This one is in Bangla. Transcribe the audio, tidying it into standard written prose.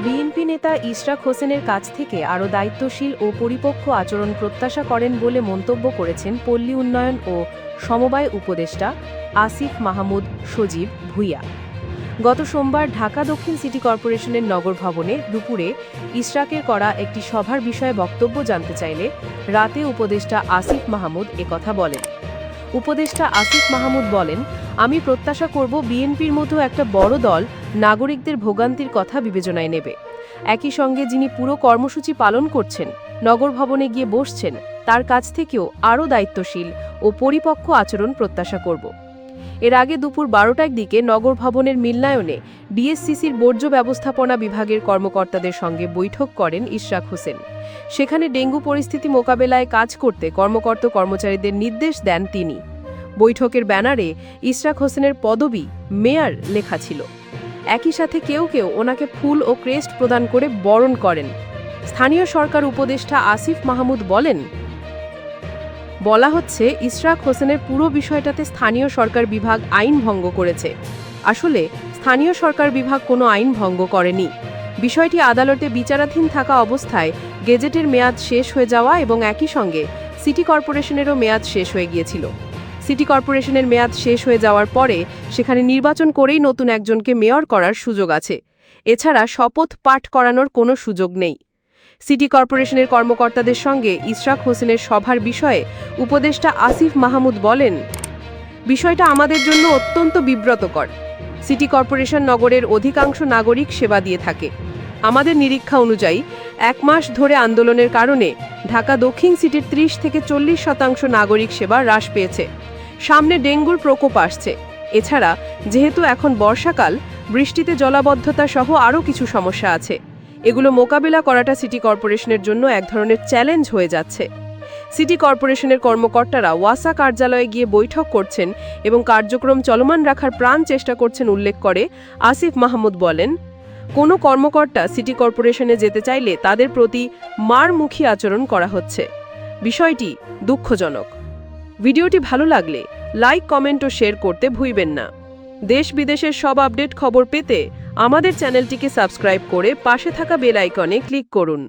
বিএনপি নেতা ইশরাক হোসেনের কাছ থেকে আরও দায়িত্বশীল ও পরিপক্ব আচরণ প্রত্যাশা করেন বলে মন্তব্য করেছেন পল্লী উন্নয়ন ও সমবায় উপদেষ্টা আসিফ মাহমুদ সজীব ভূঁইয়া। গত সোমবার ঢাকা দক্ষিণ সিটি কর্পোরেশনের নগর ভবনে দুপুরে ইশরাকের করা একটি সভার বিষয়ে বক্তব্য জানতে চাইলে রাতে উপদেষ্টা আসিফ মাহমুদ একথা বলেন। উপদেষ্টা আসিফ মাহমুদ বলেন, আমি প্রত্যাশা করব বিএনপির মতো একটা বড় দল নাগরিকদের ভোগান্তির কথা বিবেচনায় নেবে। একই সঙ্গে যিনি পুরো কর্মসূচি পালন করছেন, নগর ভবনে গিয়ে বসছেন, তার কাছ থেকেও আরও দায়িত্বশীল ও পরিপক্ক আচরণ প্রত্যাশা করব। এর আগে দুপুর 12টার দিকে নগর ভবনের মিলনায়নে ডিএসসিসির বর্জ্য ব্যবস্থাপনা বিভাগের কর্মকর্তাদের সঙ্গে বৈঠক করেন ইশরাক হোসেন। সেখানে ডেঙ্গু পরিস্থিতি মোকাবেলায় কাজ করতে কর্মচারীদের নির্দেশ দেন তিনি। বৈঠকের ব্যানারে ইশরাক হোসেনের পদবি মেয়র লেখা ছিল। একই সাথে কেউ কেউ ওনাকে ফুল ও ক্রেস্ট প্রদান করে বরণ করেন। স্থানীয় সরকার উপদেষ্টা আসিফ মাহমুদ বলা হচ্ছে ইশরাক হোসেনের পুরো বিষয়টাতে স্থানীয় সরকার বিভাগ আইন ভঙ্গ করেছে। আসলে স্থানীয় সরকার বিভাগ কোনো আইন ভঙ্গ করেনি। বিষয়টি আদালতে বিচারাধীন থাকা অবস্থায় গেজেটের মেয়াদ শেষ হয়ে যাওয়া এবং একই সঙ্গে সিটি কর্পোরেশনেরও মেয়াদ শেষ হয়ে গিয়েছিল। সিটি কর্পোরেশনের মেয়াদ শেষ হয়ে যাওয়ার পরে সেখানে নির্বাচন করেই নতুন একজনকে মেয়র করার সুযোগ আছে। এছাড়া শপথ পাঠ করানোর কোনো সুযোগ নেই। সিটি কর্পোরেশনের কর্মকর্তাদের সঙ্গে ইশরাক হোসেনের সভার বিষয়ে উপদেষ্টা আসিফ মাহমুদ বলেন, বিষয়টা আমাদের জন্য অত্যন্ত বিব্রতকর। সিটি কর্পোরেশন নগরের অধিকাংশ নাগরিক সেবা দিয়ে থাকে। আমাদের নিরীক্ষা অনুযায়ী 1 মাস ধরে আন্দোলনের কারণে ঢাকা দক্ষিণ সিটির 30 থেকে 40% নাগরিক সেবা হ্রাস পেয়েছে। সামনে ডেঙ্গুর প্রকোপ আসছে। এছাড়া যেহেতু এখন বর্ষাকাল, বৃষ্টিতে জলাবদ্ধতা সহ আরও কিছু সমস্যা আছে। এগুলো মোকাবিলা করাটা সিটি কর্পোরেশনের জন্য এক ধরনের চ্যালেঞ্জ হয়ে যাচ্ছে। সিটি কর্পোরেশনের কর্মকর্তারা ওয়াসা কার্যালয়ে গিয়ে বৈঠক করছেন এবং কার্যক্রম চলমান রাখার প্রাণ চেষ্টা করছেন উল্লেখ করে আসিফ মাহমুদ বলেন, কোনো কর্মকর্তা সিটি কর্পোরেশনে যেতে চাইলে তাদের প্রতি মারমুখী আচরণ করা হচ্ছে। বিষয়টি দুঃখজনক। ভিডিওটি ভালো লাগলে লাইক, কমেন্ট ও শেয়ার করতে ভুলবেন না। দেশ বিদেশের সব আপডেট খবর পেতে আমাদের চ্যানেলটিকে সাবস্ক্রাইব করে পাশে থাকা বেল আইকনে ক্লিক করুন।